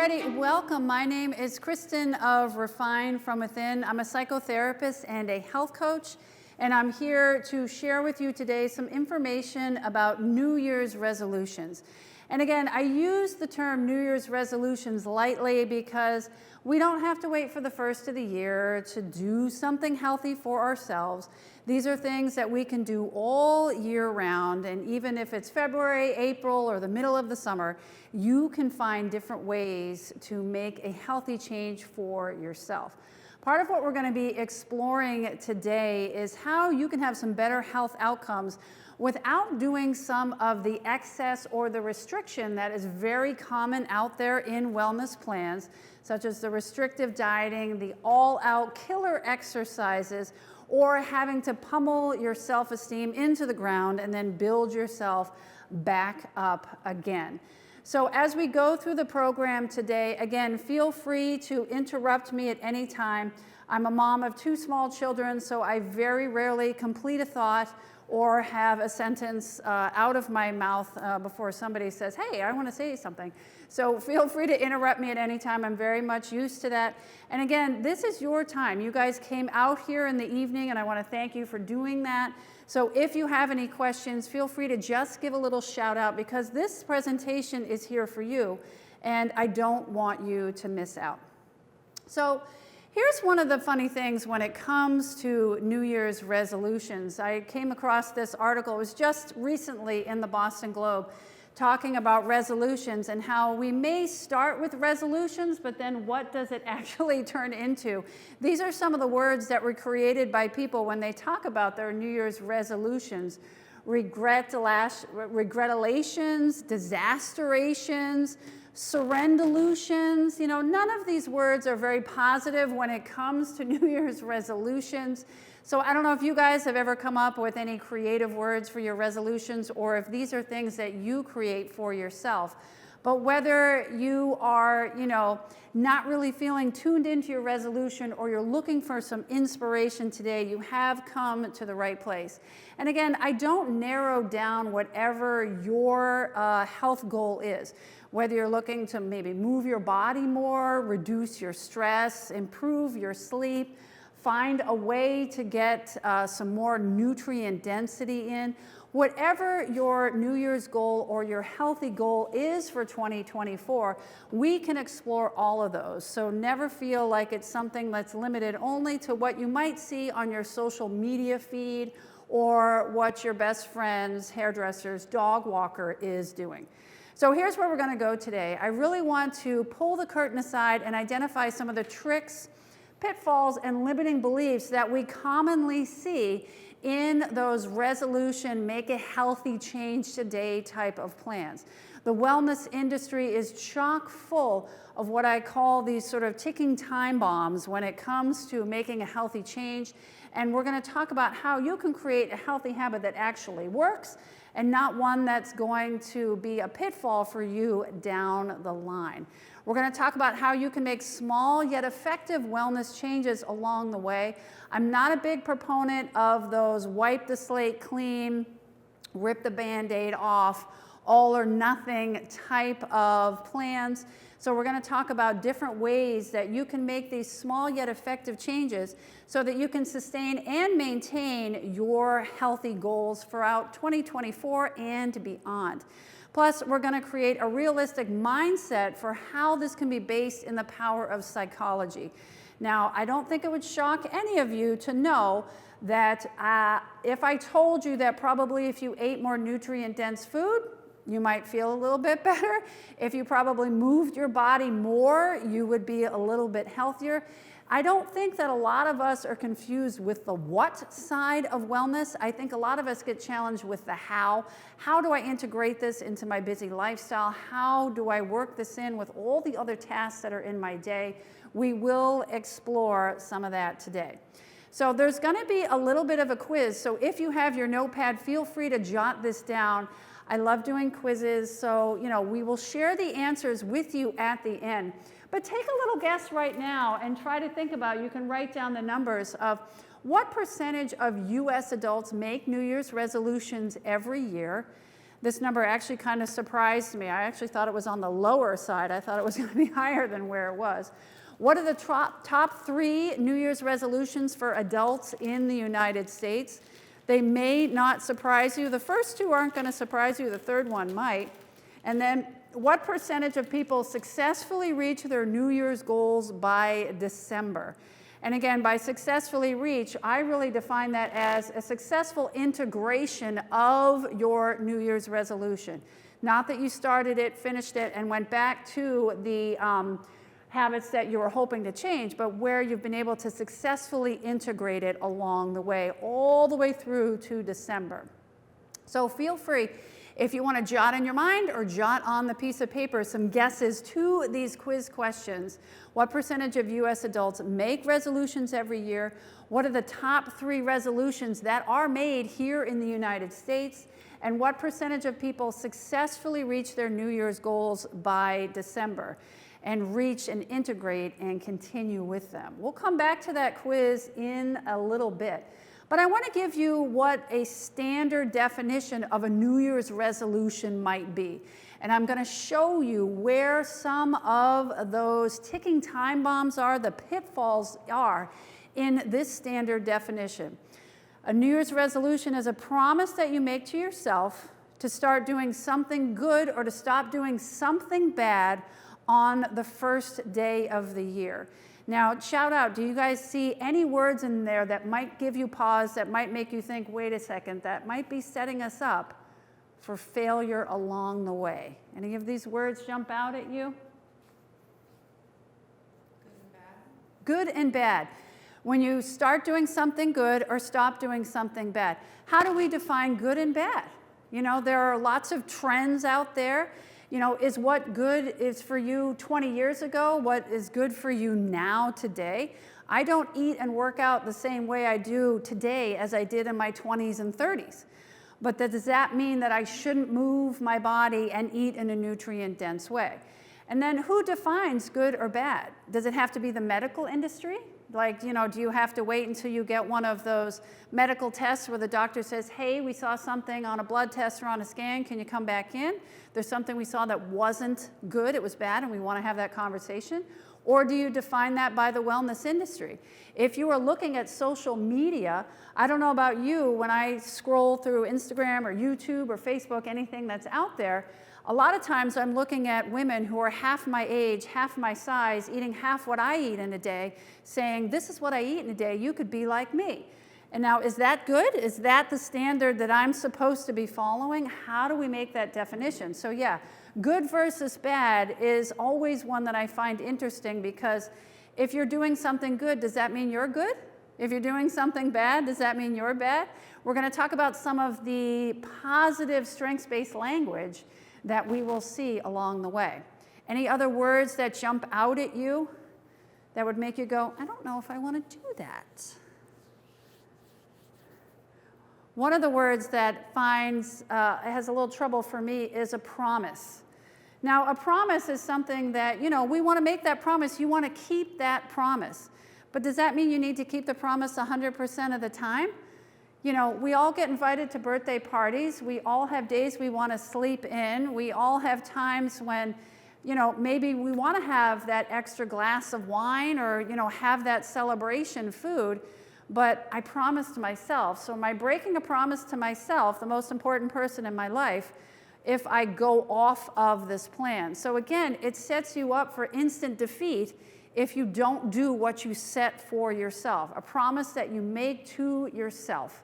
everybody, welcome. My name is Kristen of Refine From Within. I'm a psychotherapist and a health coach, and I'm here to share with you today some information about New Year's resolutions. And again, I use the term New Year's resolutions lightly because we don't have to wait for the first of the year to do something healthy for ourselves. These are things that we can do all year round, and even if it's February, April, or the middle of the summer, you can find different ways to make a healthy change for yourself. Part of what we're going to be exploring today is how you can have some better health outcomes without doing some of the excess or the restriction that is very common out there in wellness plans, such as the restrictive dieting, the all-out killer exercises, or having to pummel your self-esteem into the ground and then build yourself back up again. So as we go through the program today, again, feel free to interrupt me at any time. I'm a mom of 2 small children, so I very rarely complete a thought or have a sentence out of my mouth before somebody says, hey, I want to say something. So feel free to interrupt me at any time. I'm very much used to that. And again, this is your time. You guys came out here in the evening, and I want to thank you for doing that. So if you have any questions, feel free to just give a little shout out, because this presentation is here for you, and I don't want you to miss out. So here's one of the funny things when it comes to New Year's resolutions. I came across this article, it was just recently in the Boston Globe, talking about resolutions and how we may start with resolutions, but then what does it actually turn into? These are some of the words that were created by people when they talk about their New Year's resolutions. Regretalations, disasterations, surrendolutions. You know, none of these words are very positive when it comes to New Year's resolutions. So I don't know if you guys have ever come up with any creative words for your resolutions, or if these are things that you create for yourself. But whether you are, not really feeling tuned into your resolution, or you're looking for some inspiration today, you have come to the right place. And again, I don't narrow down whatever your health goal is. Whether you're looking to maybe move your body more, reduce your stress, improve your sleep, find a way to get some more nutrient density in. Whatever your New Year's goal or your healthy goal is for 2024, we can explore all of those. So never feel like it's something that's limited only to what you might see on your social media feed or what your best friend's hairdresser's dog walker is doing. So here's where we're going to go today. I really want to pull the curtain aside and identify some of the tricks, pitfalls, and limiting beliefs that we commonly see in those resolution, make a healthy change today type of plans. The wellness industry is chock full of what I call these sort of ticking time bombs when it comes to making a healthy change. And we're going to talk about how you can create a healthy habit that actually works and not one that's going to be a pitfall for you down the line. We're going to talk about how you can make small yet effective wellness changes along the way. I'm not a big proponent of those wipe the slate clean, rip the Band-Aid off, all or nothing type of plans. So we're going to talk about different ways that you can make these small yet effective changes so that you can sustain and maintain your healthy goals throughout 2024 and beyond. Plus, we're going to create a realistic mindset for how this can be based in the power of psychology. Now, I don't think it would shock any of you to know that if I told you that probably if you ate more nutrient-dense food, you might feel a little bit better. If you probably moved your body more, you would be a little bit healthier. I don't think that a lot of us are confused with the what side of wellness. I think a lot of us get challenged with the how. How do I integrate this into my busy lifestyle? How do I work this in with all the other tasks that are in my day? We will explore some of that today. So there's going to be a little bit of a quiz. So if you have your notepad, feel free to jot this down. I love doing quizzes, so we will share the answers with you at the end. But take a little guess right now and try to think about, you can write down the numbers of what percentage of US adults make New Year's resolutions every year. This number actually kind of surprised me. I actually thought it was on the lower side. I thought it was going to be higher than where it was. What are the top 3 New Year's resolutions for adults in the United States? They may not surprise you. The first 2 aren't going to surprise you. The third one might. And then, what percentage of people successfully reach their New Year's goals by December? And again, by successfully reach, I really define that as a successful integration of your New Year's resolution. Not that you started it, finished it, and went back to the habits that you were hoping to change, but where you've been able to successfully integrate it along the way, all the way through to December. So feel free, if you want to jot in your mind or jot on the piece of paper some guesses to these quiz questions. What percentage of U.S. adults make resolutions every year? What are the top 3 resolutions that are made here in the United States? And what percentage of people successfully reach their New Year's goals by December and reach and integrate and continue with them? We'll come back to that quiz in a little bit. But I want to give you what a standard definition of a New Year's resolution might be. And I'm going to show you where some of those ticking time bombs are, the pitfalls are in this standard definition. A New Year's resolution is a promise that you make to yourself to start doing something good or to stop doing something bad on the first day of the year. Now, shout out, do you guys see any words in there that might give you pause, that might make you think, wait a second, that might be setting us up for failure along the way? Any of these words jump out at you? Good and bad. Good and bad. When you start doing something good or stop doing something bad. How do we define good and bad? You know, there are lots of trends out there. You know, is what good is for you 20 years ago what is good for you now, today? I don't eat and work out the same way I do today as I did in my 20s and 30s. But does that mean that I shouldn't move my body and eat in a nutrient-dense way? And then who defines good or bad? Does it have to be the medical industry? Like, you know, do you have to wait until you get one of those medical tests where the doctor says, hey, we saw something on a blood test or on a scan, can you come back in? There's something we saw that wasn't good, it was bad, and we want to have that conversation. Or do you define that by the wellness industry? If you are looking at social media, I don't know about you, when I scroll through Instagram or YouTube or Facebook, anything that's out there, a lot of times I'm looking at women who are half my age, half my size, eating half what I eat in a day, saying, this is what I eat in a day, you could be like me. And now, is that good? Is that the standard that I'm supposed to be following? How do we make that definition? So yeah, good versus bad is always one that I find interesting, because if you're doing something good, does that mean you're good? If you're doing something bad, does that mean you're bad? We're going to talk about some of the positive strengths-based language that we will see along the way. Any other words that jump out at you that would make you go, I don't know if I want to do that? One of the words that has a little trouble for me is a promise. Now, a promise is something that, you know, we want to make that promise. You want to keep that promise. But does that mean you need to keep the promise 100% of the time? You know, we all get invited to birthday parties. We all have days we want to sleep in. We all have times when, you know, maybe we want to have that extra glass of wine or, you know, have that celebration food. But I promised myself. So am I breaking a promise to myself, the most important person in my life, if I go off of this plan? So again, it sets you up for instant defeat if you don't do what you set for yourself, a promise that you make to yourself.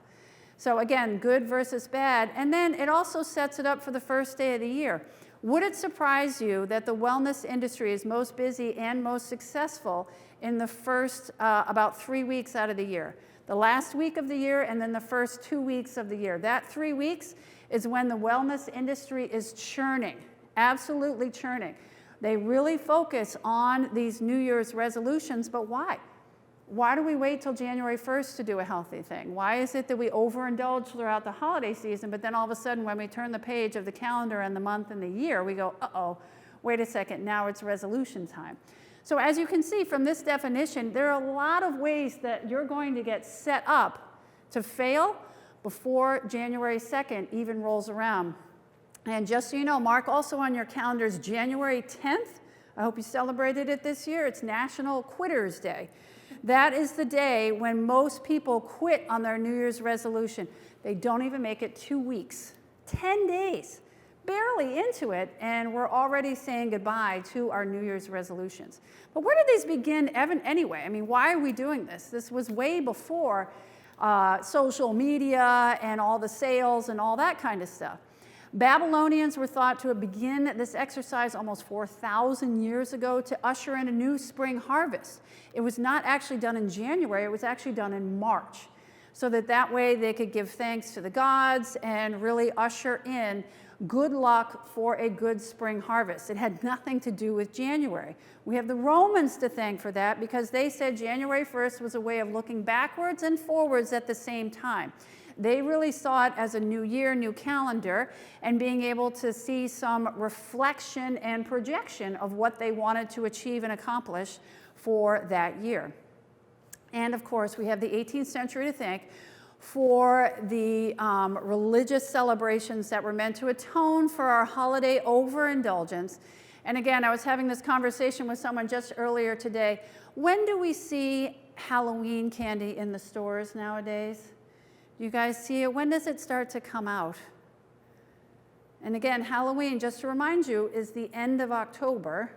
So again, good versus bad. And then it also sets it up for the first day of the year. Would it surprise you that the wellness industry is most busy and most successful in the first about 3 weeks out of the year? The last week of the year and then the first 2 weeks of the year. That 3 weeks is when the wellness industry is churning, absolutely churning. They really focus on these New Year's resolutions, but why? Why do we wait till January 1st to do a healthy thing? Why is it that we overindulge throughout the holiday season, but then all of a sudden when we turn the page of the calendar and the month and the year, we go, uh-oh, wait a second, now it's resolution time. So as you can see from this definition, there are a lot of ways that you're going to get set up to fail before January 2nd even rolls around. And just so you know, mark also on your calendars January 10th. I hope you celebrated it this year. It's National Quitters Day. That is the day when most people quit on their New Year's resolution. They don't even make it 2 weeks, 10 days, barely into it, and we're already saying goodbye to our New Year's resolutions. But where did these begin anyway? I mean, why are we doing this? This was way before social media and all the sales and all that kind of stuff. Babylonians were thought to have begun this exercise almost 4,000 years ago to usher in a new spring harvest. It was not actually done in January, it was actually done in March, so that way they could give thanks to the gods and really usher in good luck for a good spring harvest. It had nothing to do with January. We have the Romans to thank for that because they said January 1st was a way of looking backwards and forwards at the same time. They really saw it as a new year, new calendar, and being able to see some reflection and projection of what they wanted to achieve and accomplish for that year. And of course, we have the 18th century to thank for the religious celebrations that were meant to atone for our holiday overindulgence. And again, I was having this conversation with someone just earlier today. When do we see Halloween candy in the stores nowadays? You guys see it? When does it start to come out? And again, Halloween, just to remind you, is the end of October.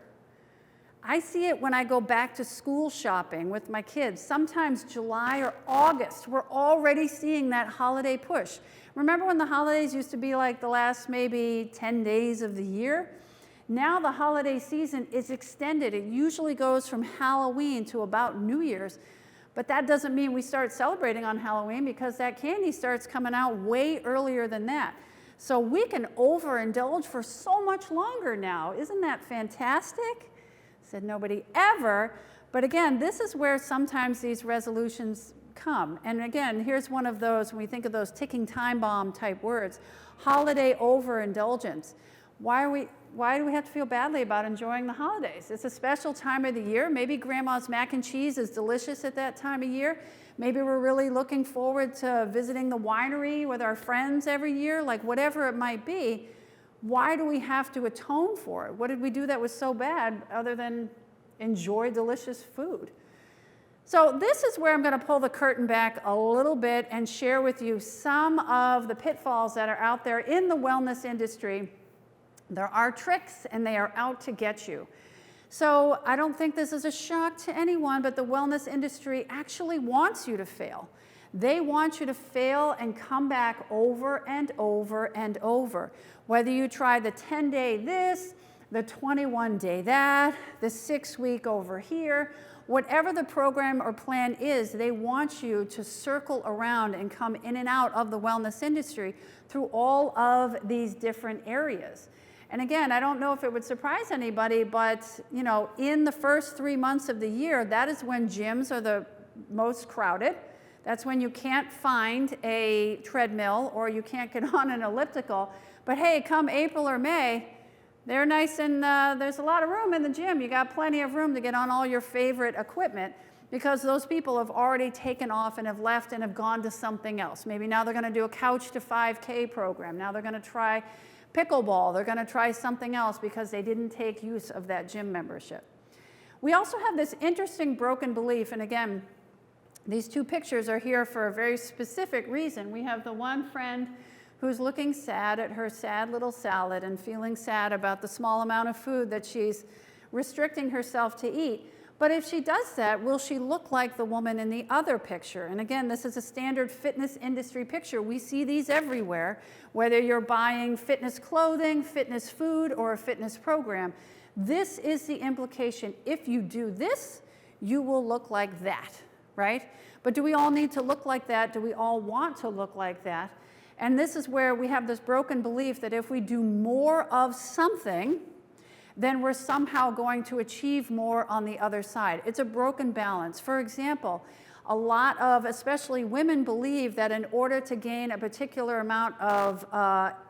I see it when I go back to school shopping with my kids. Sometimes July or August, we're already seeing that holiday push. Remember when the holidays used to be like the last maybe 10 days of the year? Now the holiday season is extended. It usually goes from Halloween to about New Year's. But that doesn't mean we start celebrating on Halloween because that candy starts coming out way earlier than that. So we can overindulge for so much longer now. Isn't that fantastic? Said nobody ever. But again, this is where sometimes these resolutions come. And again, here's one of those, when we think of those ticking time bomb type words, holiday overindulgence. Why do we have to feel badly about enjoying the holidays? It's a special time of the year. Maybe grandma's mac and cheese is delicious at that time of year. Maybe we're really looking forward to visiting the winery with our friends every year, like whatever it might be. Why do we have to atone for it? What did we do that was so bad other than enjoy delicious food? So this is where I'm going to pull the curtain back a little bit and share with you some of the pitfalls that are out there in the wellness industry. There are tricks, and they are out to get you. So I don't think this is a shock to anyone, but the wellness industry actually wants you to fail. They want you to fail and come back over and over and over. Whether you try the 10-day this, the 21-day that, the 6-week over here, whatever the program or plan is, they want you to circle around and come in and out of the wellness industry through all of these different areas. And again, I don't know if it would surprise anybody, but you know, in the first 3 months of the year, that is when gyms are the most crowded. That's when you can't find a treadmill or you can't get on an elliptical. But hey, come April or May, they're nice and there's a lot of room in the gym. You got plenty of room to get on all your favorite equipment because those people have already taken off and have left and have gone to something else. Maybe now they're going to do a Couch to 5K program. Now they're going to try pickleball. They're going to try something else because they didn't take use of that gym membership. We also have this interesting broken belief, and again, these two pictures are here for a very specific reason. We have the one friend who's looking sad at her sad little salad and feeling sad about the small amount of food that she's restricting herself to eat. But if she does that, will she look like the woman in the other picture? And again, this is a standard fitness industry picture. We see these everywhere, whether you're buying fitness clothing, fitness food, or a fitness program. This is the implication. If you do this, you will look like that, right? But do we all need to look like that? Do we all want to look like that? And this is where we have this broken belief that if we do more of something, then we're somehow going to achieve more on the other side. It's a broken balance. For example, a lot of, especially women, believe that in order to gain a particular amount of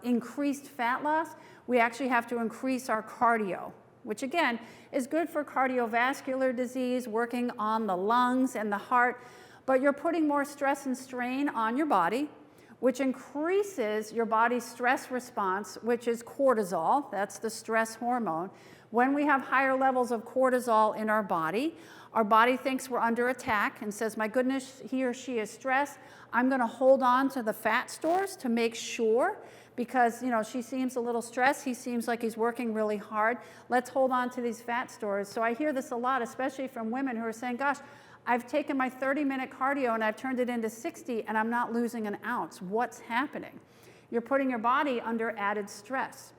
increased fat loss, we actually have to increase our cardio, which again is good for cardiovascular disease, working on the lungs and the heart, but you're putting more stress and strain on your body, which increases your body's stress response, which is cortisol. That's the stress hormone. When we have higher levels of cortisol in our body thinks we're under attack and says, my goodness, he or she is stressed. I'm going to hold on to the fat stores to make sure, because she seems a little stressed. He seems like he's working really hard. Let's hold on to these fat stores. So I hear this a lot, especially from women who are saying, gosh, I've taken my 30-minute cardio and I've turned it into 60 and I'm not losing an ounce. What's happening? You're putting your body under added stress.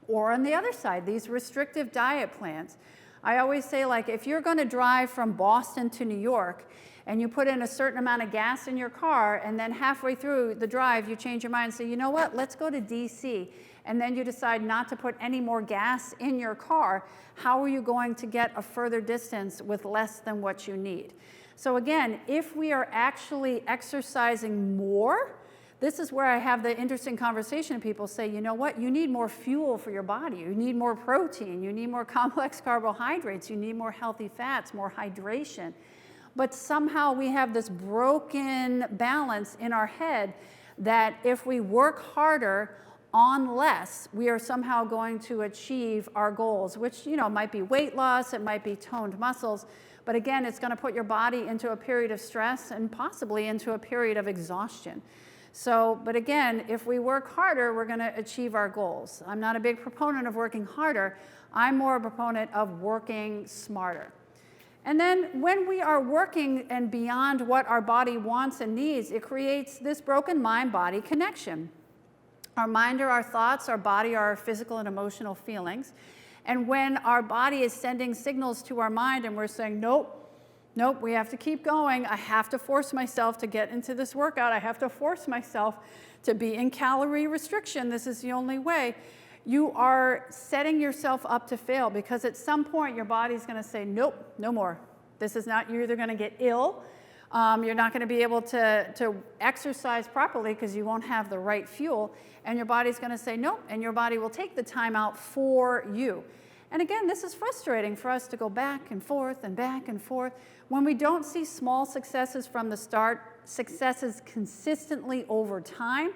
Or on the other side, these restrictive diet plans. I always say, like, if you're going to drive from Boston to New York and you put in a certain amount of gas in your car and then halfway through the drive you change your mind and say, you know what, let's go to DC, and then you decide not to put any more gas in your car, how are you going to get a further distance with less than what you need? So again, if we are actually exercising more, this is where I have the interesting conversation. People say, you know what, you need more fuel for your body. You need more protein. You need more complex carbohydrates. You need more healthy fats, more hydration. But somehow we have this broken balance in our head that if we work harder on less, we are somehow going to achieve our goals, which might be weight loss, it might be toned muscles, but again, it's going to put your body into a period of stress and possibly into a period of exhaustion. So, but again, if we work harder, we're going to achieve our goals. I'm not a big proponent of working harder. I'm more a proponent of working smarter. And then when we are working and beyond what our body wants and needs, it creates this broken mind-body connection. Our mind are our thoughts, our body are our physical and emotional feelings. And when our body is sending signals to our mind and we're saying, nope, we have to keep going. I have to force myself to get into this workout. I have to force myself to be in calorie restriction. This is the only way. You are setting yourself up to fail, because at some point your body's going to say, nope, no more. This is not, you're either going to get ill, you're not going to be able to exercise properly because you won't have the right fuel, and your body's going to say nope, and your body will take the time out for you. And again, this is frustrating for us to go back and forth and back and forth. When we don't see small successes from the start, successes consistently over time,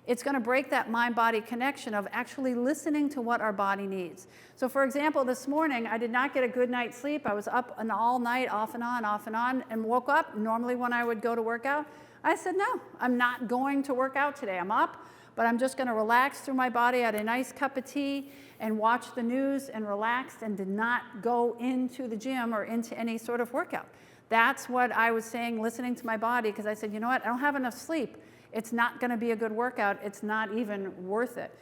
it's going to break that mind-body connection of actually listening to what our body needs. So for example, this morning, I did not get a good night's sleep. I was up all night, off and on, and woke up. Normally when I would go to work out, I said, no, I'm not going to work out today. I'm up, but I'm just going to relax through my body, had a nice cup of tea, and watch the news and relaxed, and did not go into the gym or into any sort of workout. That's what I was saying, listening to my body, because I said, you know what, I don't have enough sleep. It's not going to be a good workout. It's not even worth it.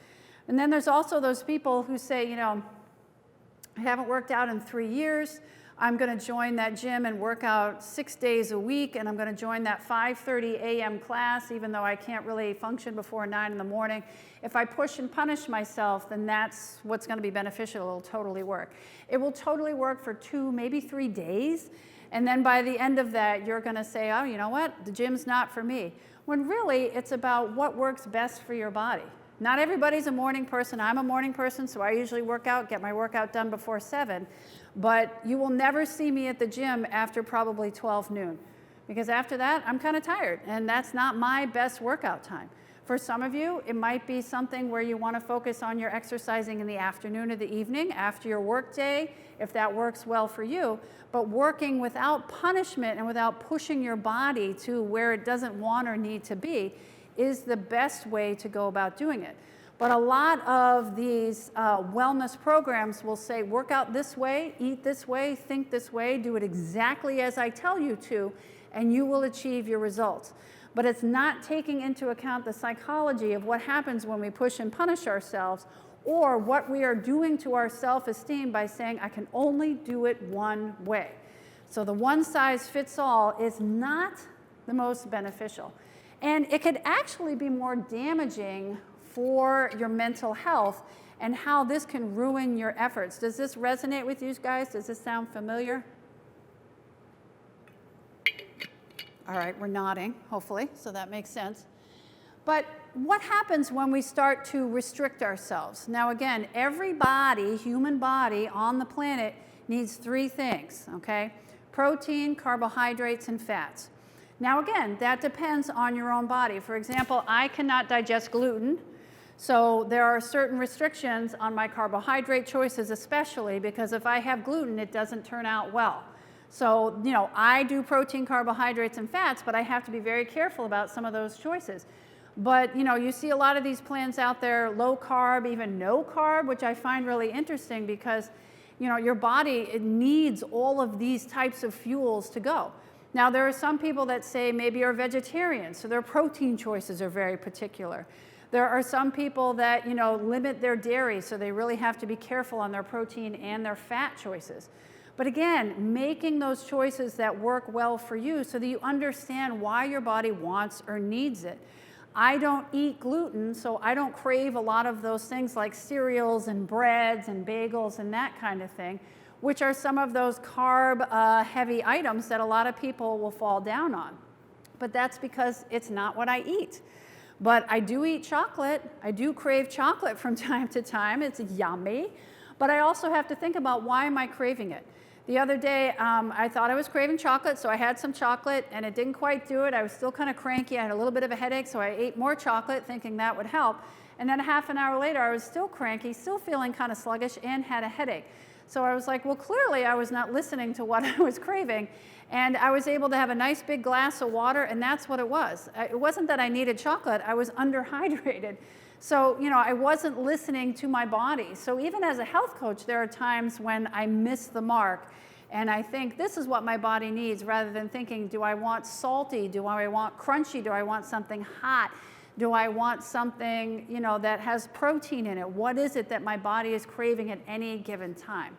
And then there's also those people who say, I haven't worked out in 3 years. I'm going to join that gym and work out 6 days a week, and I'm going to join that 5:30 a.m. class, even though I can't really function before 9 in the morning. If I push and punish myself, then that's what's going to be beneficial. It'll totally work. It will totally work for 2, maybe 3 days, and then by the end of that, you're going to say, oh, you know what? The gym's not for me. When really, it's about what works best for your body. Not everybody's a morning person. I'm a morning person, so I usually work out, get my workout done before 7. But you will never see me at the gym after probably 12 noon. Because after that, I'm kind of tired, and that's not my best workout time. For some of you, it might be something where you want to focus on your exercising in the afternoon or the evening after your work day, if that works well for you. But working without punishment and without pushing your body to where it doesn't want or need to be is the best way to go about doing it. But a lot of these wellness programs will say, work out this way, eat this way, think this way, do it exactly as I tell you to, and you will achieve your results. But it's not taking into account the psychology of what happens when we push and punish ourselves, or what we are doing to our self-esteem by saying, I can only do it one way. So the one size fits all is not the most beneficial. And it could actually be more damaging for your mental health and how this can ruin your efforts. Does this resonate with you guys? Does this sound familiar? All right, we're nodding, hopefully, so that makes sense. But what happens when we start to restrict ourselves? Now again, every body, human body on the planet needs 3 things, okay? Protein, carbohydrates, and fats. Now again, that depends on your own body. For example, I cannot digest gluten, so there are certain restrictions on my carbohydrate choices, especially because if I have gluten, it doesn't turn out well. So, I do protein, carbohydrates, and fats, but I have to be very careful about some of those choices. But, you see a lot of these plans out there, low carb, even no carb, which I find really interesting because, your body, it needs all of these types of fuels to go. Now, there are some people that say maybe are vegetarians, so their protein choices are very particular. There are some people that, limit their dairy, so they really have to be careful on their protein and their fat choices. But again, making those choices that work well for you so that you understand why your body wants or needs it. I don't eat gluten, so I don't crave a lot of those things like cereals and breads and bagels and that kind of thing, which are some of those carb-heavy items that a lot of people will fall down on. But that's because it's not what I eat. But I do eat chocolate. I do crave chocolate from time to time. It's yummy. But I also have to think about, why am I craving it? The other day, I thought I was craving chocolate, so I had some chocolate, and it didn't quite do it. I was still kind of cranky. I had a little bit of a headache, so I ate more chocolate, thinking that would help. And then half an hour later, I was still cranky, still feeling kind of sluggish, and had a headache. So I was like, well, clearly I was not listening to what I was craving. And I was able to have a nice big glass of water, and that's what it was. It wasn't that I needed chocolate. I was underhydrated. So, I wasn't listening to my body. So even as a health coach, there are times when I miss the mark. And I think this is what my body needs, rather than thinking, do I want salty? Do I want crunchy? Do I want something hot? Do I want something, that has protein in it? What is it that my body is craving at any given time?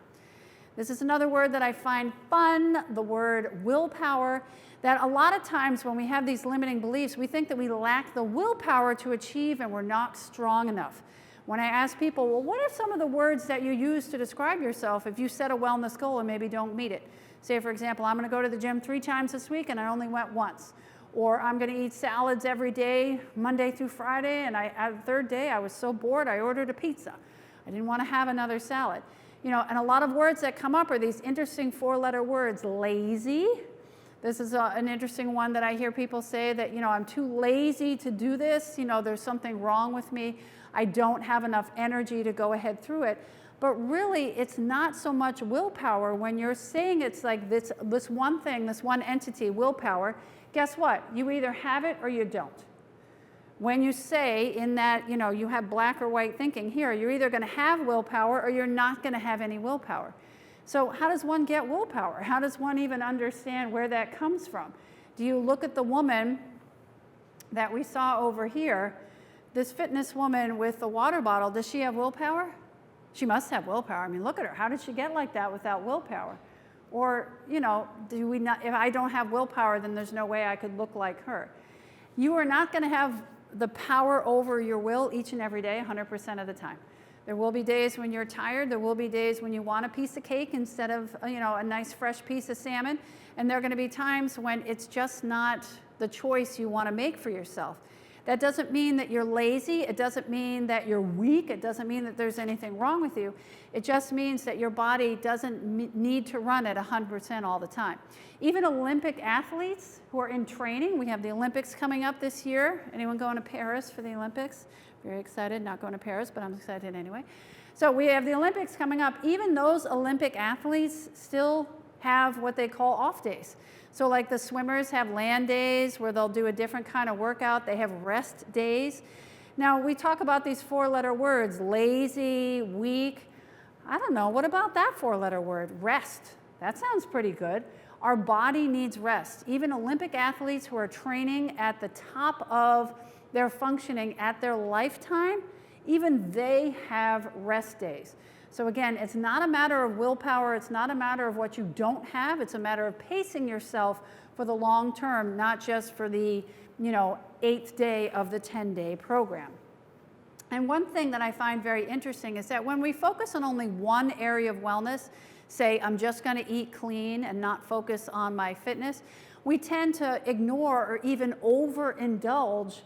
This is another word that I find fun, the word willpower, that a lot of times when we have these limiting beliefs, we think that we lack the willpower to achieve and we're not strong enough. When I ask people, well, what are some of the words that you use to describe yourself if you set a wellness goal and maybe don't meet it? Say, for example, I'm going to go to the gym 3 times this week and I only went once. Or I'm going to eat salads every day, Monday through Friday, and the third day I was so bored I ordered a pizza. I didn't want to have another salad. And a lot of words that come up are these interesting 4-letter words. Lazy. This is an interesting one that I hear people say that, I'm too lazy to do this. There's something wrong with me. I don't have enough energy to go ahead through it. But really, it's not so much willpower. When you're saying it's like this one thing, this one entity, willpower, guess what? You either have it or you don't. When you say in that, you have black or white thinking here, you're either going to have willpower or you're not going to have any willpower. So how does one get willpower? How does one even understand where that comes from? Do you look at the woman that we saw over here, this fitness woman with the water bottle? Does she have willpower? She must have willpower. I mean, look at her. How did she get like that without willpower? Or, do we not, if I don't have willpower, then there's no way I could look like her. You are not going to have the power over your will each and every day 100% of the time. There will be days when you're tired. There will be days when you want a piece of cake instead of, a nice fresh piece of salmon. And there are going to be times when it's just not the choice you want to make for yourself. That doesn't mean that you're lazy. It doesn't mean that you're weak. It doesn't mean that there's anything wrong with you. It just means that your body doesn't need to run at 100% all the time. Even Olympic athletes who are in training, we have the Olympics coming up this year. Anyone going to Paris for the Olympics? Very excited, not going to Paris, but I'm excited anyway. So we have the Olympics coming up. Even those Olympic athletes still have what they call off days. So like the swimmers have land days where they'll do a different kind of workout. They have rest days. Now we talk about these 4-letter words, lazy, weak. I don't know, what about that 4-letter word, rest? That sounds pretty good. Our body needs rest. Even Olympic athletes who are training at the top of their functioning at their lifetime, even they have rest days. So again, it's not a matter of willpower. It's not a matter of what you don't have. It's a matter of pacing yourself for the long term, not just for the 8th day of the 10-day program. And one thing that I find very interesting is that when we focus on only one area of wellness, say I'm just going to eat clean and not focus on my fitness, we tend to ignore or even overindulge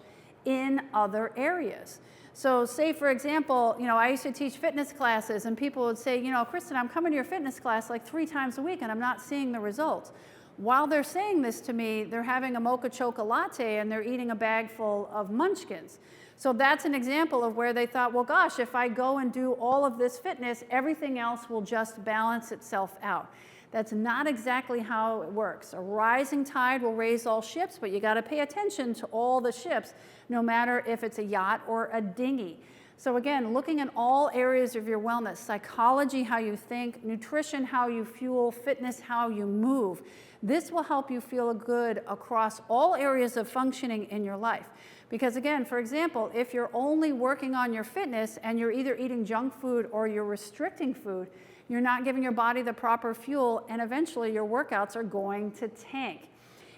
in other areas. So say, for example, I used to teach fitness classes and people would say, Kristen, I'm coming to your fitness class like 3 times a week and I'm not seeing the results. while they're saying this to me, they're having a mocha choca latte and they're eating a bag full of munchkins. So that's an example of where they thought, well, gosh, if I go and do all of this fitness, everything else will just balance itself out. That's not exactly how it works. A rising tide will raise all ships, but you got to pay attention to all the ships, no matter if it's a yacht or a dinghy. So again, looking at all areas of your wellness, psychology, how you think, nutrition, how you fuel, fitness, how you move. This will help you feel good across all areas of functioning in your life. Because again, for example, if you're only working on your fitness and you're either eating junk food or you're restricting food, you're not giving your body the proper fuel, and eventually your workouts are going to tank.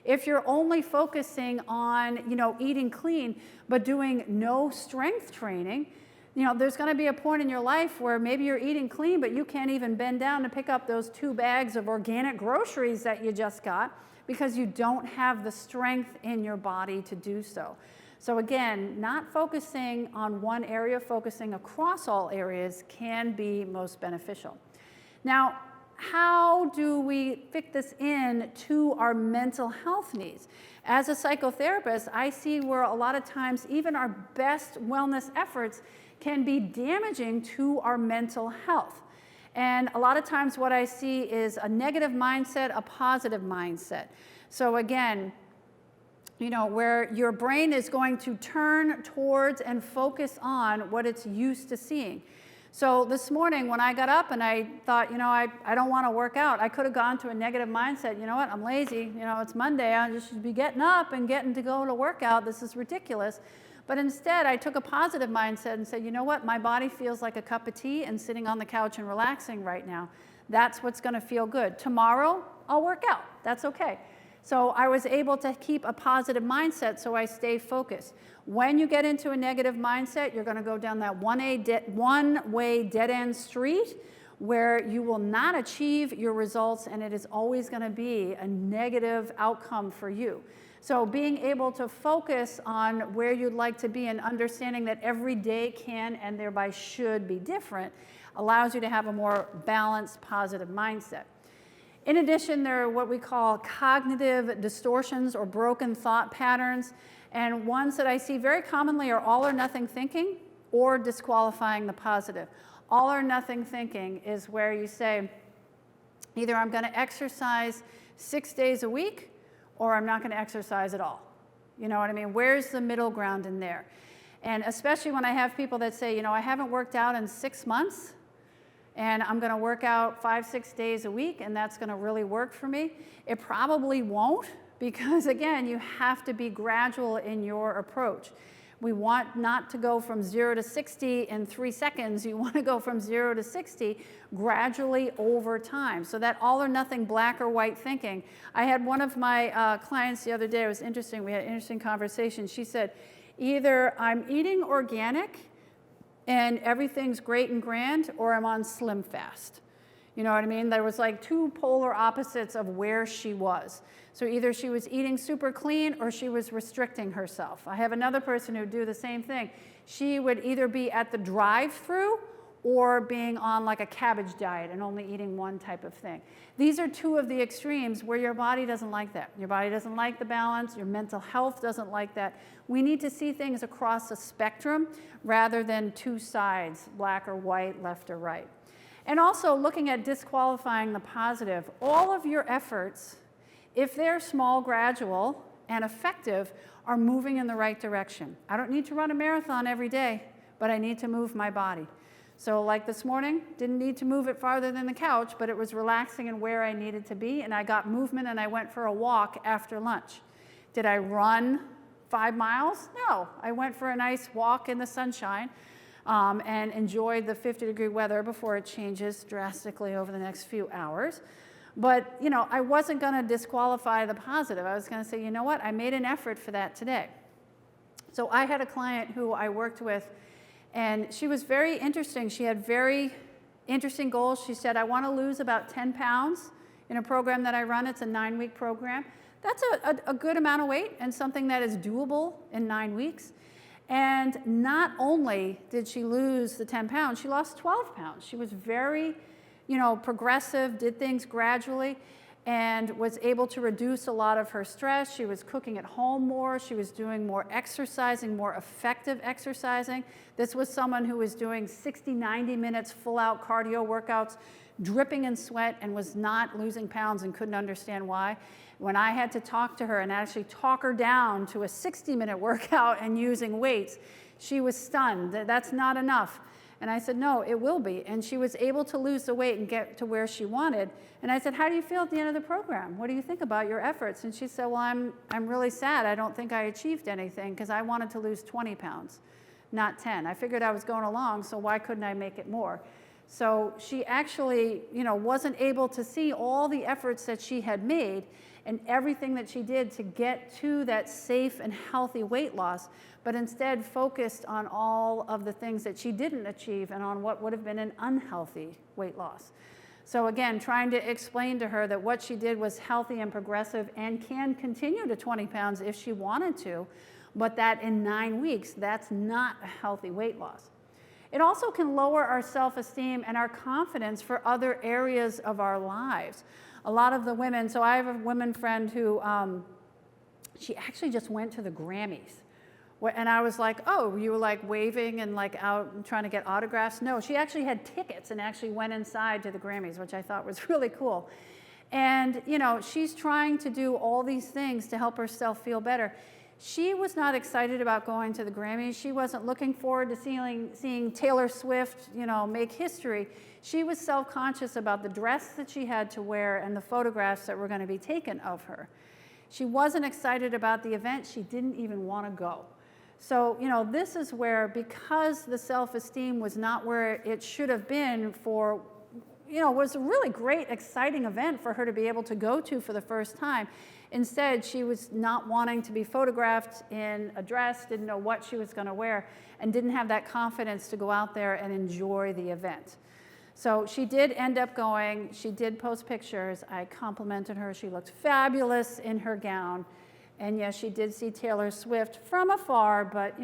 If you're only focusing on, eating clean, but doing no strength training, there's going to be a point in your life where maybe you're eating clean, but you can't even bend down to pick up those 2 bags of organic groceries that you just got because you don't have the strength in your body to do so. So again, not focusing on one area, focusing across all areas can be most beneficial. Now, how do we fit this in to our mental health needs? As a psychotherapist, I see where a lot of times even our best wellness efforts can be damaging to our mental health. And a lot of times what I see is a negative mindset, a positive mindset. So again, where your brain is going to turn towards and focus on what it's used to seeing. So this morning when I got up and I thought, I don't want to work out, I could have gone to a negative mindset. You know what, I'm lazy, it's Monday, I just should be getting up and getting to go to work out, this is ridiculous. But instead I took a positive mindset and said, you know what, my body feels like a cup of tea and sitting on the couch and relaxing right now. That's what's going to feel good. Tomorrow I'll work out, that's okay. So I was able to keep a positive mindset so I stay focused. When you get into a negative mindset, you're going to go down that one-way dead-end street where you will not achieve your results, and it is always going to be a negative outcome for you. So being able to focus on where you'd like to be and understanding that every day can and thereby should be different allows you to have a more balanced, positive mindset. In addition, there are what we call cognitive distortions or broken thought patterns. And ones that I see very commonly are all or nothing thinking or disqualifying the positive. All or nothing thinking is where you say, either I'm going to exercise 6 days a week or I'm not going to exercise at all. You know what I mean? Where's the middle ground in there? And especially when I have people that say, I haven't worked out in 6 months, and I'm going to work out 5-6 days a week, and that's going to really work for me. It probably won't, because again, you have to be gradual in your approach. We want not to go from 0 to 60 in 3 seconds. You want to go from 0 to 60 gradually over time. So that all or nothing black or white thinking. I had one of my clients the other day, it was interesting, we had an interesting conversation. She said, either I'm eating organic and everything's great and grand, or I'm on slim fast. You know what I mean? There was like 2 polar opposites of where she was. So either she was eating super clean or she was restricting herself. I have another person who would do the same thing. She would either be at the drive-through or being on like a cabbage diet and only eating one type of thing. These are 2 of the extremes where your body doesn't like that. Your body doesn't like the balance, your mental health doesn't like that. We need to see things across a spectrum rather than 2 sides, black or white, left or right. And also looking at disqualifying the positive, all of your efforts, if they're small, gradual, and effective, are moving in the right direction. I don't need to run a marathon every day, but I need to move my body. So like this morning, didn't need to move it farther than the couch, but it was relaxing and where I needed to be, and I got movement and I went for a walk after lunch. Did I run 5 miles? No, I went for a nice walk in the sunshine and enjoyed the 50-degree weather before it changes drastically over the next few hours. But, I wasn't going to disqualify the positive. I was going to say, you know what, I made an effort for that today. So I had a client who I worked with, and she was very interesting. She had very interesting goals. She said, I want to lose about 10 pounds in a program that I run. It's a 9-week program. That's a good amount of weight and something that is doable in 9 weeks. And not only did she lose the 10 pounds, she lost 12 pounds. She was very, progressive, did things gradually. and was able to reduce a lot of her stress. She was cooking at home more. She was doing more exercising, more effective exercising. This was someone who was doing 60, 90 minutes full-out cardio workouts, dripping in sweat, and was not losing pounds and couldn't understand why. When I had to talk to her and actually talk her down to a 60-minute workout and using weights, she was stunned. That's not enough. And I said, no, it will be. And she was able to lose the weight and get to where she wanted. And I said, how do you feel at the end of the program? What do you think about your efforts? And she said, well, I'm really sad. I don't think I achieved anything because I wanted to lose 20 pounds, not 10. I figured I was going along, so why couldn't I make it more? So she actually, wasn't able to see all the efforts that she had made and everything that she did to get to that safe and healthy weight loss, but instead focused on all of the things that she didn't achieve and on what would have been an unhealthy weight loss. So again, trying to explain to her that what she did was healthy and progressive and can continue to 20 pounds if she wanted to, but that in 9 weeks, that's not a healthy weight loss. It also can lower our self-esteem and our confidence for other areas of our lives. A lot of the women, so I have a woman friend who, she actually just went to the Grammys. And I was like, oh, you were like waving and like out trying to get autographs? No, she actually had tickets and actually went inside to the Grammys, which I thought was really cool. And, she's trying to do all these things to help herself feel better. She was not excited about going to the Grammys. She wasn't looking forward to seeing Taylor Swift, make history. She was self-conscious about the dress that she had to wear and the photographs that were going to be taken of her. She wasn't excited about the event. She didn't even want to go. So, this is where, because the self-esteem was not where it should have been for, was a really great, exciting event for her to be able to go to for the first time. Instead, she was not wanting to be photographed in a dress, didn't know what she was going to wear, and didn't have that confidence to go out there and enjoy the event. So she did end up going. She did post pictures. I complimented her. She looked fabulous in her gown. And yes, she did see Taylor Swift from afar, but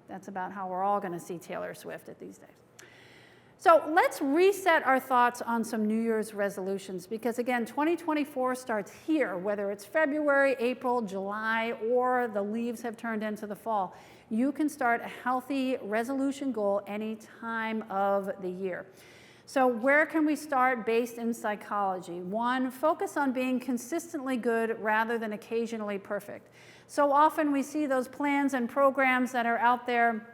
that's about how we're all going to see Taylor Swift at these days. So let's reset our thoughts on some New Year's resolutions, because again, 2024 starts here, whether it's February, April, July, or the leaves have turned into the fall. You can start a healthy resolution goal any time of the year. So where can we start based in psychology? 1, focus on being consistently good rather than occasionally perfect. So often we see those plans and programs that are out there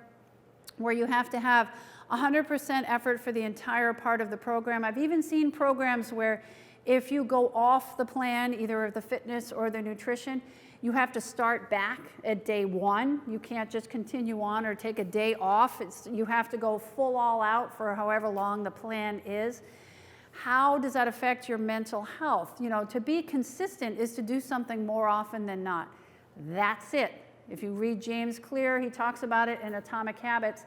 where you have to have 100% effort for the entire part of the program. I've even seen programs where if you go off the plan, either the fitness or the nutrition, you have to start back at day 1. You can't just continue on or take a day off. You have to go full all out for however long the plan is. How does that affect your mental health? To be consistent is to do something more often than not. That's it. If you read James Clear, he talks about it in Atomic Habits.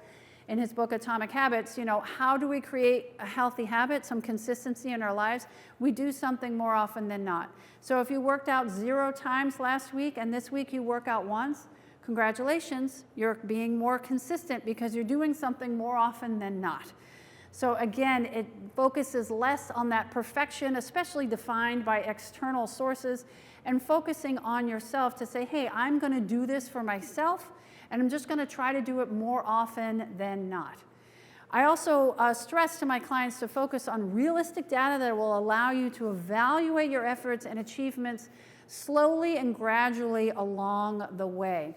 In his book, Atomic Habits, how do we create a healthy habit, some consistency in our lives? We do something more often than not. So if you worked out 0 times last week and this week you work out once, congratulations, you're being more consistent because you're doing something more often than not. So again, it focuses less on that perfection, especially defined by external sources, and focusing on yourself to say, hey, I'm going to do this for myself, and I'm just going to try to do it more often than not. I also stress to my clients to focus on realistic data that will allow you to evaluate your efforts and achievements slowly and gradually along the way.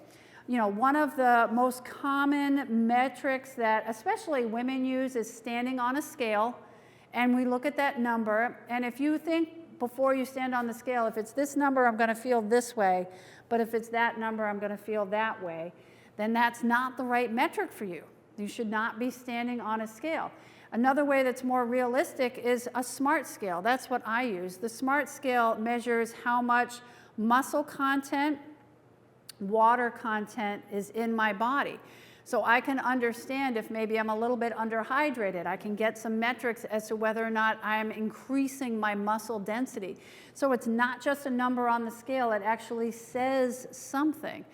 One of the most common metrics that especially women use is standing on a scale, and we look at that number, and if you think before you stand on the scale, if it's this number, I'm going to feel this way, but if it's that number, I'm going to feel that way, then that's not the right metric for you. You should not be standing on a scale. Another way that's more realistic is a SMART scale. That's what I use. The SMART scale measures how much muscle content, water content is in my body. So I can understand if maybe I'm a little bit underhydrated. I can get some metrics as to whether or not I'm increasing my muscle density. So it's not just a number on the scale, it actually says something.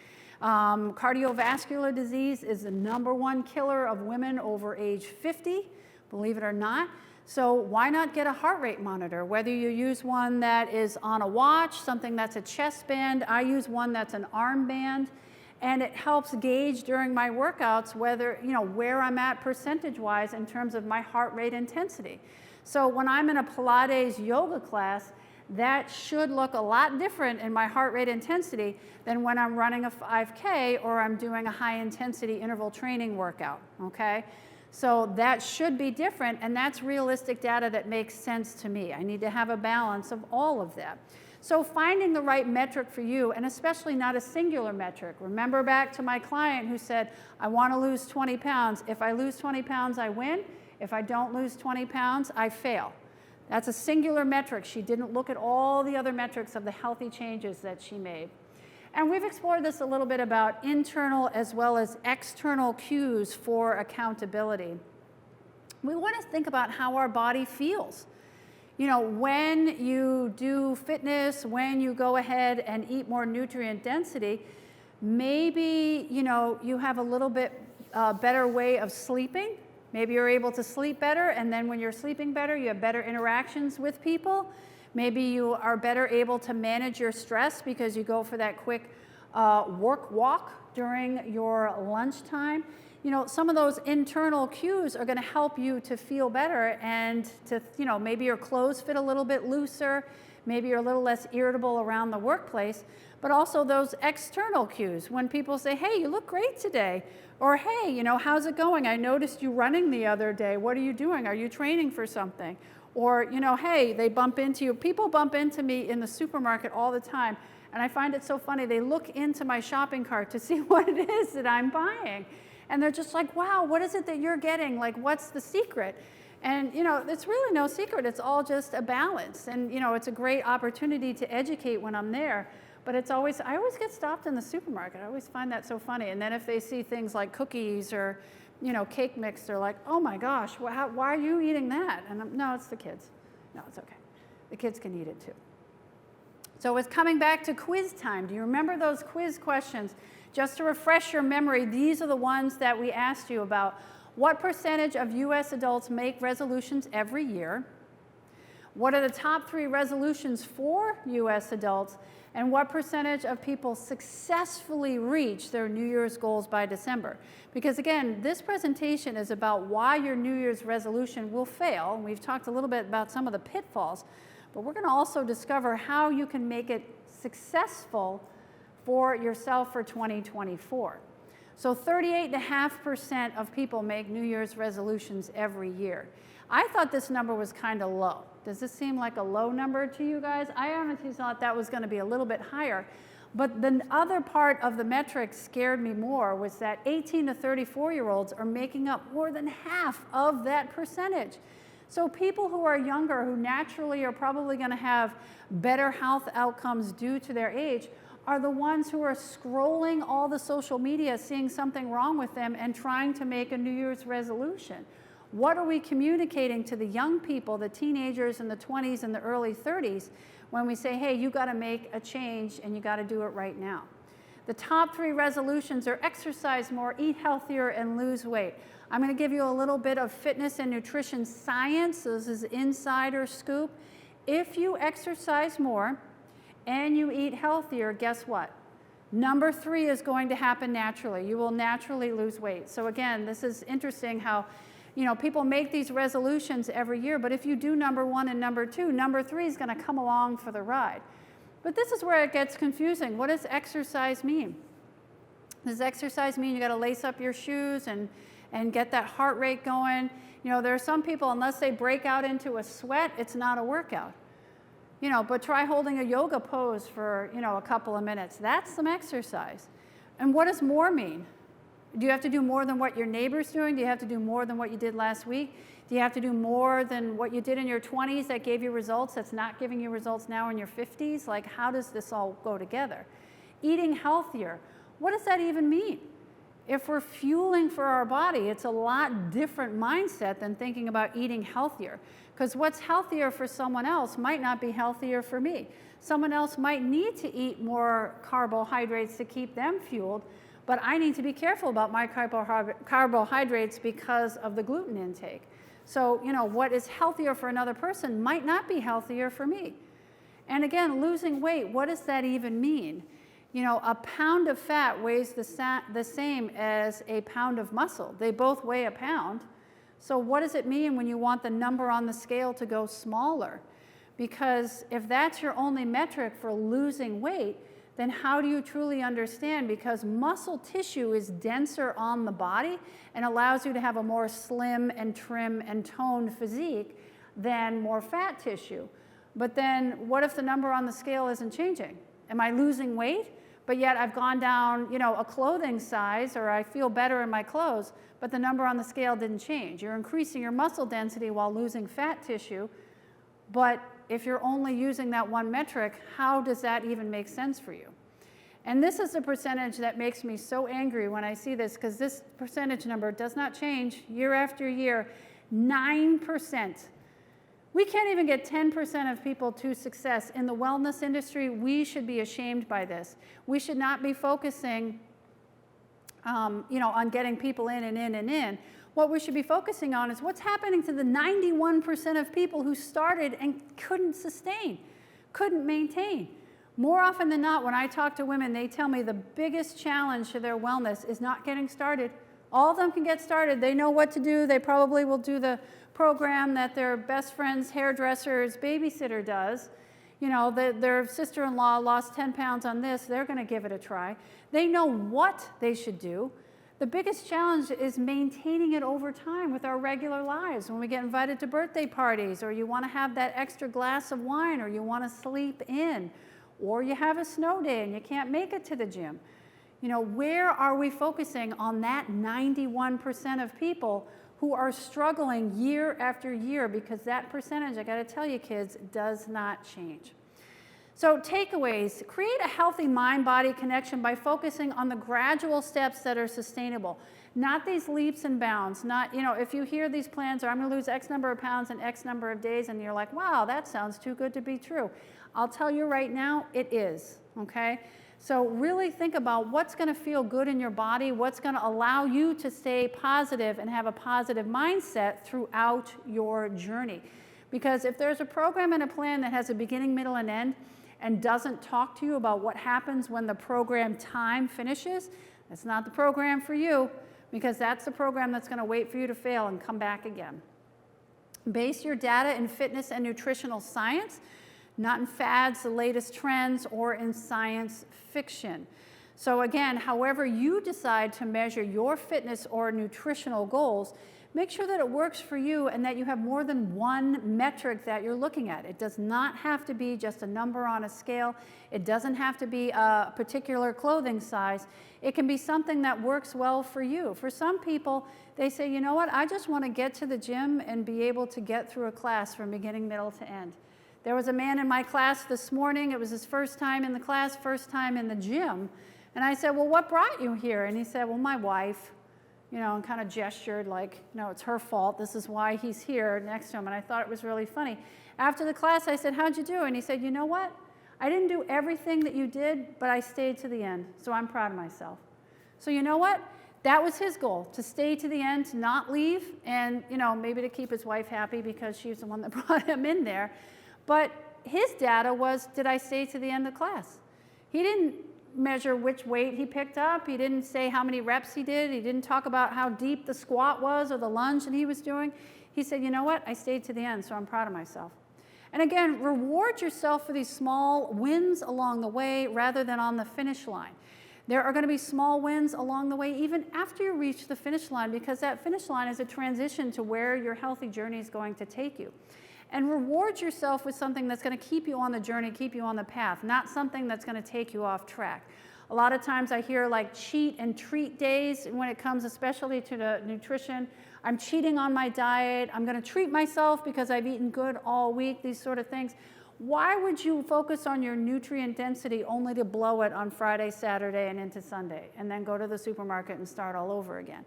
Cardiovascular disease is the #1 killer of women over age 50, believe it or not. So why not get a heart rate monitor? Whether you use one that is on a watch, something that's a chest band, I use one that's an arm band, and it helps gauge during my workouts whether, where I'm at percentage-wise in terms of my heart rate intensity. So when I'm in a Pilates yoga class, that should look a lot different in my heart rate intensity than when I'm running a 5K or I'm doing a high intensity interval training workout, okay? So that should be different, and that's realistic data that makes sense to me. I need to have a balance of all of that. So finding the right metric for you, and especially not a singular metric. Remember back to my client who said, I want to lose 20 pounds. If I lose 20 pounds, I win. If I don't lose 20 pounds, I fail. That's a singular metric. She didn't look at all the other metrics of the healthy changes that she made. And we've explored this a little bit about internal as well as external cues for accountability. We want to think about how our body feels. When you do fitness, when you go ahead and eat more nutrient density, maybe, you have a little bit better way of sleeping. Maybe you're able to sleep better, and then when you're sleeping better, you have better interactions with people. Maybe you are better able to manage your stress because you go for that quick work walk during your lunchtime. Some of those internal cues are going to help you to feel better and to, maybe your clothes fit a little bit looser, maybe you're a little less irritable around the workplace, but also those external cues when people say, hey, you look great today, or hey, how's it going? I noticed you running the other day. What are you doing? Are you training for something? Or, hey, they bump into you. People bump into me in the supermarket all the time, and I find it so funny. They look into my shopping cart to see what it is that I'm buying. And they're just like, wow, what is it that you're getting? Like, what's the secret? And, it's really no secret. It's all just a balance. And, it's a great opportunity to educate when I'm there. But I always get stopped in the supermarket. I always find that so funny. And then if they see things like cookies or, cake mix, they're like, oh my gosh, why are you eating that? And no, it's the kids. No, it's okay. The kids can eat it too. So it's coming back to quiz time. Do you remember those quiz questions? Just to refresh your memory, these are the ones that we asked you about. What percentage of U.S. adults make resolutions every year? What are the top 3 resolutions for U.S. adults? And what percentage of people successfully reach their New Year's goals by December? Because again, this presentation is about why your New Year's resolution will fail. We've talked a little bit about some of the pitfalls, but we're going to also discover how you can make it successful for yourself for 2024. So 38.5% of people make New Year's resolutions every year. I thought this number was kind of low. Does this seem like a low number to you guys? I honestly thought that was going to be a little bit higher. But the other part of the metric scared me more was that 18 to 34-year-olds are making up more than half of that percentage. So people who are younger, who naturally are probably going to have better health outcomes due to their age, are the ones who are scrolling all the social media, seeing something wrong with them and trying to make a New Year's resolution. What are we communicating to the young people, the teenagers in the 20s and the early 30s, when we say, hey, you got to make a change and you got to do it right now? The top 3 resolutions are exercise more, eat healthier, and lose weight. I'm going to give you a little bit of fitness and nutrition science. This is insider scoop. If you exercise more and you eat healthier, guess what? Number 3 is going to happen naturally. You will naturally lose weight. So again, this is interesting how people make these resolutions every year, but if you do number 1 and number 2, number 3 is going to come along for the ride. But this is where it gets confusing. What does exercise mean? Does exercise mean you got to lace up your shoes and get that heart rate going? There are some people, unless they break out into a sweat, it's not a workout. But try holding a yoga pose for, a couple of minutes. That's some exercise. And what does more mean? Do you have to do more than what your neighbor's doing? Do you have to do more than what you did last week? Do you have to do more than what you did in your 20s that gave you results that's not giving you results now in your 50s? Like, how does this all go together? Eating healthier. What does that even mean? If we're fueling for our body, it's a lot different mindset than thinking about eating healthier. Because what's healthier for someone else might not be healthier for me. Someone else might need to eat more carbohydrates to keep them fueled, but I need to be careful about my carbohydrates because of the gluten intake. So, what is healthier for another person might not be healthier for me. And again, losing weight, what does that even mean? A pound of fat weighs the same as a pound of muscle. They both weigh a pound. So what does it mean when you want the number on the scale to go smaller? Because if that's your only metric for losing weight, then how do you truly understand? Because muscle tissue is denser on the body and allows you to have a more slim and trim and toned physique than more fat tissue. But then what if the number on the scale isn't changing? Am I losing weight? But yet I've gone down, a clothing size, or I feel better in my clothes, but the number on the scale didn't change. You're increasing your muscle density while losing fat tissue, but if you're only using that one metric, how does that even make sense for you? And this is a percentage that makes me so angry when I see this, because this percentage number does not change year after year. 9%. We can't even get 10% of people to success. In the wellness industry, we should be ashamed by this. We should not be focusing on getting people in and in and in. What we should be focusing on is what's happening to the 91% of people who started and couldn't sustain, couldn't maintain. More often than not, when I talk to women, they tell me the biggest challenge to their wellness is not getting started. All of them can get started. They know what to do. They probably will do the program that their best friend's hairdresser's babysitter does. Their sister-in-law lost 10 pounds on this. They're going to give it a try. They know what they should do. The biggest challenge is maintaining it over time with our regular lives. When we get invited to birthday parties, or you want to have that extra glass of wine, or you want to sleep in, or you have a snow day and you can't make it to the gym. Where are we focusing on that 91% of people who are struggling year after year? Because that percentage, I got to tell you kids, does not change. So takeaways: create a healthy mind-body connection by focusing on the gradual steps that are sustainable, not these leaps and bounds. Not, if you hear these plans, or I'm going to lose X number of pounds in X number of days, and you're like, wow, that sounds too good to be true. I'll tell you right now, it is, okay? So really think about what's going to feel good in your body, what's going to allow you to stay positive and have a positive mindset throughout your journey. Because if there's a program and a plan that has a beginning, middle, and end, and doesn't talk to you about what happens when the program time finishes, that's not the program for you, because that's the program that's going to wait for you to fail and come back again. Base your data in fitness and nutritional science, not in fads, the latest trends, or in science fiction. So again, however you decide to measure your fitness or nutritional goals, make sure that it works for you and that you have more than one metric that you're looking at. It does not have to be just a number on a scale. It doesn't have to be a particular clothing size. It can be something that works well for you. For some people, they say, you know what, I just want to get to the gym and be able to get through a class from beginning, middle to end. There was a man in my class this morning. It was his first time in the class, first time in the gym. And I said, well, what brought you here? And he said, well, my wife, and kind of gestured like, no, it's her fault. This is why he's here next to him. And I thought it was really funny. After the class, I said, how'd you do? And he said, you know what? I didn't do everything that you did, but I stayed to the end. So I'm proud of myself. So you know what? That was his goal, to stay to the end, to not leave, and maybe to keep his wife happy because she's the one that brought him in there. But his data was, did I stay to the end of class? He didn't measure which weight he picked up. He didn't say how many reps he did. He didn't talk about how deep the squat was or the lunge that he was doing. He said, you know what? I stayed to the end, so I'm proud of myself. And again, reward yourself for these small wins along the way rather than on the finish line. There are going to be small wins along the way even after you reach the finish line, because that finish line is a transition to where your healthy journey is going to take you. And reward yourself with something that's going to keep you on the journey, keep you on the path, not something that's going to take you off track. A lot of times I hear like cheat and treat days when it comes especially to the nutrition. I'm cheating on my diet. I'm going to treat myself because I've eaten good all week, these sort of things. Why would you focus on your nutrient density only to blow it on Friday, Saturday, and into Sunday, and then go to the supermarket and start all over again?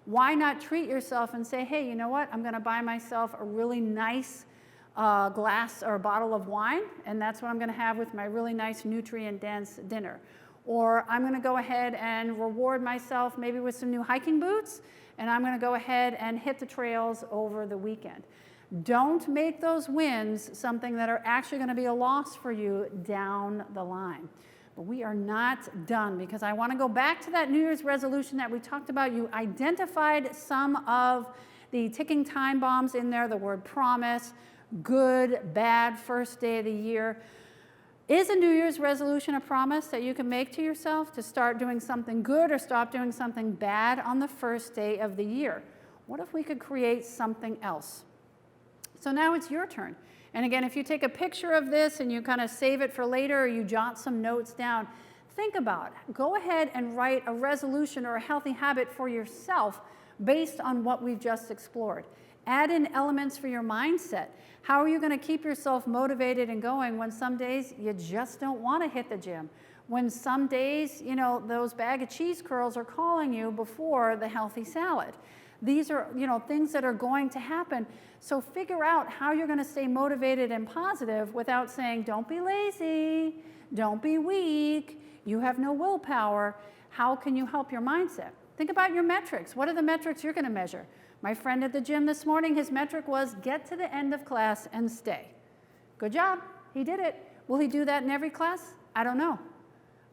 Why not treat yourself and say, hey, you know what? I'm going to buy myself a really nice glass or a bottle of wine, and that's what I'm going to have with my really nice nutrient-dense dinner. Or I'm going to go ahead and reward myself maybe with some new hiking boots, and I'm going to go ahead and hit the trails over the weekend. Don't make those wins something that are actually going to be a loss for you down the line. But we are not done, because I want to go back to that New Year's resolution that we talked about. You identified some of the ticking time bombs in there, the word promise, good, bad, first day of the year. Is a New Year's resolution a promise that you can make to yourself to start doing something good or stop doing something bad on the first day of the year? What if we could create something else? So now it's your turn. And again, if you take a picture of this and you kind of save it for later, or you jot some notes down, think about it. Go ahead and write a resolution or a healthy habit for yourself based on what we've just explored. Add in elements for your mindset. How are you going to keep yourself motivated and going when some days you just don't want to hit the gym? When some days, you know, those bag of cheese curls are calling you before the healthy salad. These are, you know, things that are going to happen. So figure out how you're going to stay motivated and positive without saying, don't be lazy, don't be weak, you have no willpower. How can you help your mindset? Think about your metrics. What are the metrics you're going to measure? My friend at the gym this morning, his metric was get to the end of class and stay. Good job. He did it. Will he do that in every class? I don't know.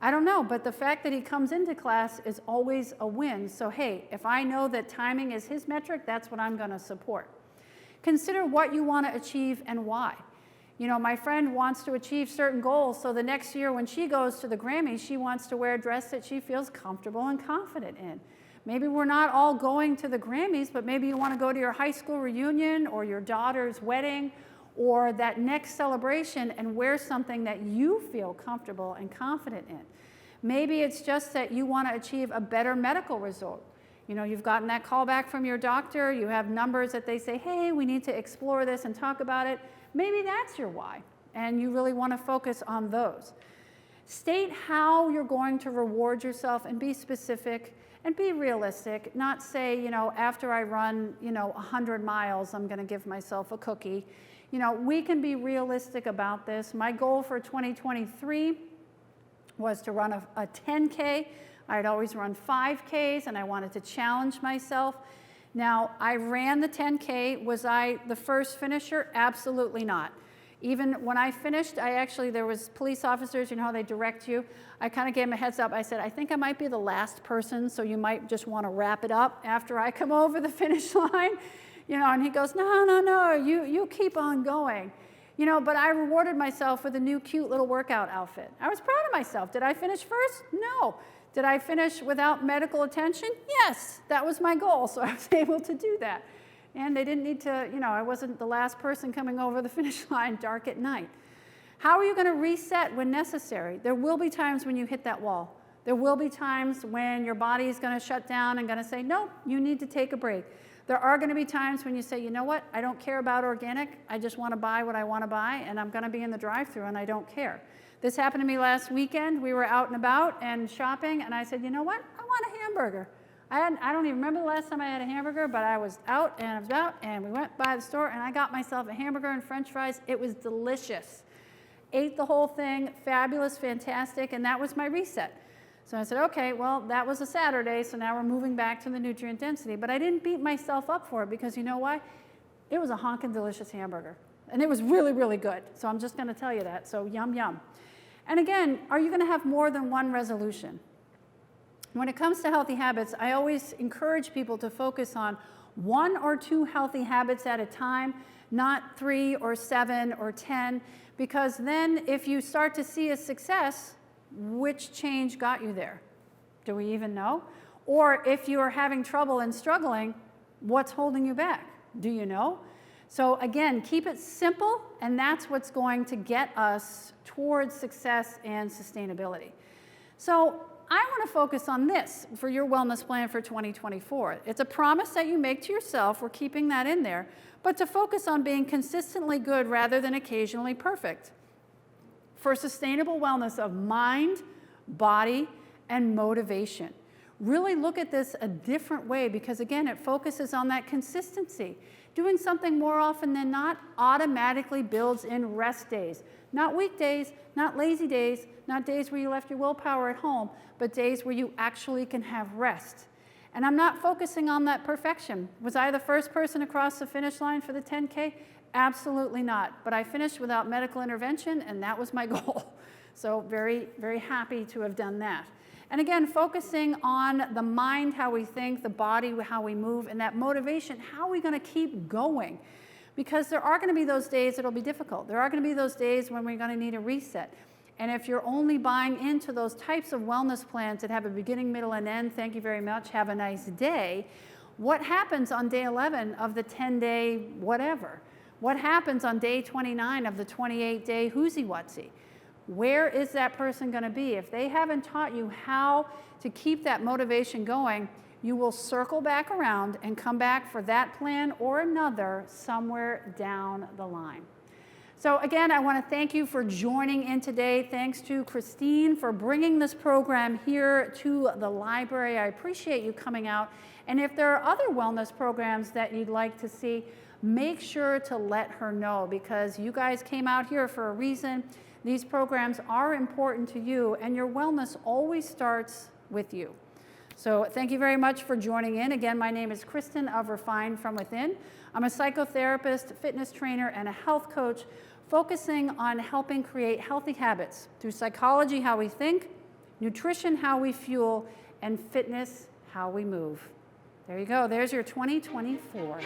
I don't know, but the fact that he comes into class is always a win. So hey, if I know that timing is his metric, that's what I'm going to support. Consider what you want to achieve and why. You know, my friend wants to achieve certain goals, so the next year when she goes to the Grammys, she wants to wear a dress that she feels comfortable and confident in. Maybe we're not all going to the Grammys, but maybe you want to go to your high school reunion or your daughter's wedding or that next celebration and wear something that you feel comfortable and confident in. Maybe it's just that you want to achieve a better medical result. You know, you've gotten that call back from your doctor, you have numbers that they say, hey, we need to explore this and talk about it. Maybe that's your why, and you really want to focus on those. State how you're going to reward yourself and be specific and be realistic, not say, you know, after I run, 100 miles, I'm going to give myself a cookie. You know, we can be realistic about this. My goal for 2023 was to run a 10K. I'd always run 5Ks, and I wanted to challenge myself. Now, I ran the 10K. Was I the first finisher? Absolutely not. Even when I finished, there was police officers, you know how they direct you. I kind of gave them a heads up. I said, I think I might be the last person, so you might just want to wrap it up after I come over the finish line. You know, and he goes, no, you keep on going. You know, but I rewarded myself with a new cute little workout outfit. I was proud of myself. Did I finish first? No. Did I finish without medical attention? Yes, that was my goal, so I was able to do that. And they didn't need to, you know, I wasn't the last person coming over the finish line dark at night. How are you going to reset when necessary? There will be times when you hit that wall. There will be times when your body is going to shut down and going to say, no, you need to take a break. There are going to be times when you say, you know what, I don't care about organic. I just want to buy what I want to buy, and I'm going to be in the drive-thru, and I don't care. This happened to me last weekend. We were out and about and shopping, and I said, you know what, I want a hamburger. I don't even remember the last time I had a hamburger, but I was out and I was about, and we went by the store, and I got myself a hamburger and french fries. It was delicious. Ate the whole thing, fabulous, fantastic, and that was my reset. So I said, okay, well, that was a Saturday, so now we're moving back to the nutrient density. But I didn't beat myself up for it, because you know why? It was a honkin' delicious hamburger, and it was really, really good. So I'm just going to tell you that, so yum, yum. And again, are you going to have more than one resolution? When it comes to healthy habits, I always encourage people to focus on 1 or 2 healthy habits at a time, not 3 or 7 or 10, because then if you start to see a success, which change got you there? Do we even know? Or if you are having trouble and struggling, what's holding you back? Do you know? So again, keep it simple, and that's what's going to get us towards success and sustainability. So I want to focus on this for your wellness plan for 2024. It's a promise that you make to yourself. We're keeping that in there, but to focus on being consistently good rather than occasionally perfect for sustainable wellness of mind, body, and motivation. really look at this a different way, because again, it focuses on that consistency. Doing something more often than not automatically builds in rest days. Not weekdays, not lazy days, not days where you left your willpower at home, but days where you actually can have rest. And I'm not focusing on that perfection. Was I the first person across the finish line for the 10K? Absolutely not. But I finished without medical intervention, and that was my goal. So very, very happy to have done that. And again, focusing on the mind, how we think, the body, how we move, and that motivation, how are we going to keep going? Because there are going to be those days it'll be difficult. There are going to be those days when we're going to need a reset. And if you're only buying into those types of wellness plans that have a beginning, middle, and end, thank you very much, have a nice day, what happens on day 11 of the 10-day whatever? What happens on day 29 of the 28-day whoozy-whatsy? Where is that person going to be? If they haven't taught you how to keep that motivation going, you will circle back around and come back for that plan or another somewhere down the line. So again, I want to thank you for joining in today. Thanks to Christine for bringing this program here to the library. I appreciate you coming out. And if there are other wellness programs that you'd like to see, make sure to let her know, because you guys came out here for a reason. These programs are important to you, and your wellness always starts with you. So thank you very much for joining in. Again, my name is Kristen of Refine From Within. I'm a psychotherapist, fitness trainer, and a health coach, focusing on helping create healthy habits through psychology, how we think, nutrition, how we fuel, and fitness, how we move. There you go. There's your 2024.